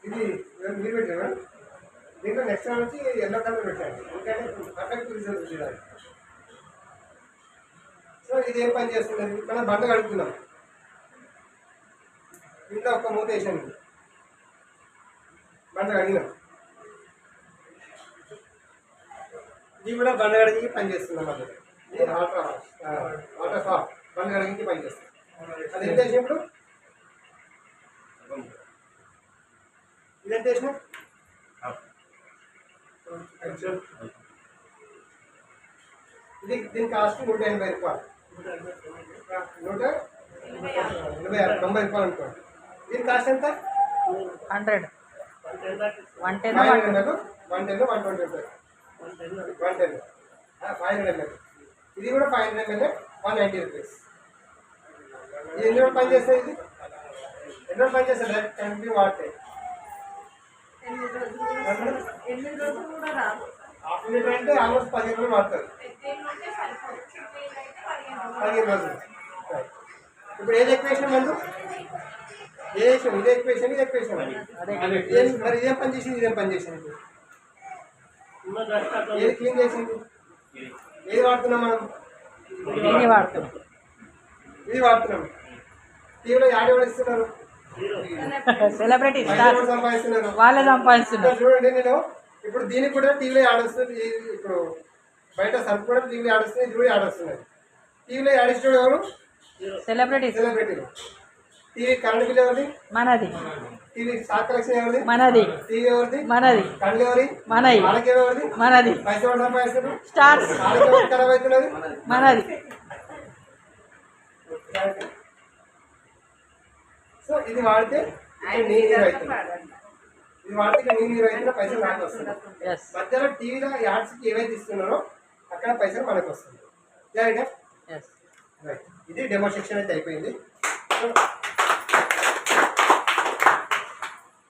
ఇది మీరు పెట్టారా? దీంట్లో నెక్స్ట్ వచ్చి ఎల్లో కలర్ పెట్టండి, ఎందుకంటే పర్ఫెక్ట్ రిజల్ట్ చూడాలి. సో ఇది ఏం పని చేస్తుంది? మనం బండ కడుపుతున్నాం, ఇంట్లో ఒక మూత వేసాను, బండ కడిగినాం, ఇది కూడా బండ కడిగి పని చేస్తున్నాం. అది ఇది వాటర్ సాఫ్ట్ బండ కడిగి పని చేస్తాం. అది ఏం చేసినప్పుడు ఇదేం చేసిన ఇది దీని కాస్ట్ 180 రూపాయలు, 90 రూపాయలు అనుకోండి. దీని కాస్ట్ ఎంత? 100, 110, 110, 120 రూపాయలు, 110, 500 ml. ఇది కూడా 500 ml, 190 రూపీస్. ఇది ఎన్ని రోజులు పని చేస్తుంది? ఇది ఎన్ని రోజులు పని చేస్తుంది? కంటిన్యూ వాడితే హాఫ్ లీటర్ అంటే ఆల్మోస్ట్ 15 రోజులు వాడతారు, 15 రోజులు. ఇప్పుడు ఏది ఎక్కువ వేసినా మందు? ఏ వేసాం? ఇదే ఎక్కువ వేసాను, ఇది ఎక్కువ వేసాను. మరి ఇదేం పని చేసింది, ఇదేం పని చేసింది? ఏది క్లీన్ చేసింది? ఏది వాడుతున్నాం మనం? ఇది వాడుతున్నాం. టీవీలో యాడ్ ఎవరు ఇస్తున్నారు? సెలబ్రిటీ సంపాదిస్తున్నారు, వాళ్ళే సంపాదిస్తున్నారు. చూడండి, నేను ఇప్పుడు దీనికి కూడా టీవీలో యాడ్ వస్తుంది. ఇప్పుడు బయట సర్ఫ్ కూడా టీవీలో యాడ్ వస్తుంది, ఇది కూడా యాడ్ వస్తున్నది. టీవీలో యాడ్ ఇచ్చిన ఎవరు? సెలబ్రిటీలు. టీవీ కరెంట్ బిల్ ఎవరిది? మనది. టీవీ స్టాక్ కలెక్షన్ ఎవరిది? మనది. టీవీ ఎవరిది? మనది. కళ్ళు ఎవరి? మనది. ఆరోగ్యం ఎవరిది? మనది. పైసలు సంపాదిస్తున్నారు, స్టార్స్ ఆరోగ్యం ఖరాబ్ అవుతున్నది, మనది. సో ఇది వాడితే నీరు అవుతుంది, ఇది వాడితే నీరు అవుతున్న పైసలు నాకు వస్తుంది. మధ్యలో టీవీలో యాడ్స్కి ఏవైతే ఇస్తున్నారో అక్కడ పైసలు మనకు వస్తుంది. రైట్, ఇది డెమో సెక్షన్ అయితే అయిపోయింది.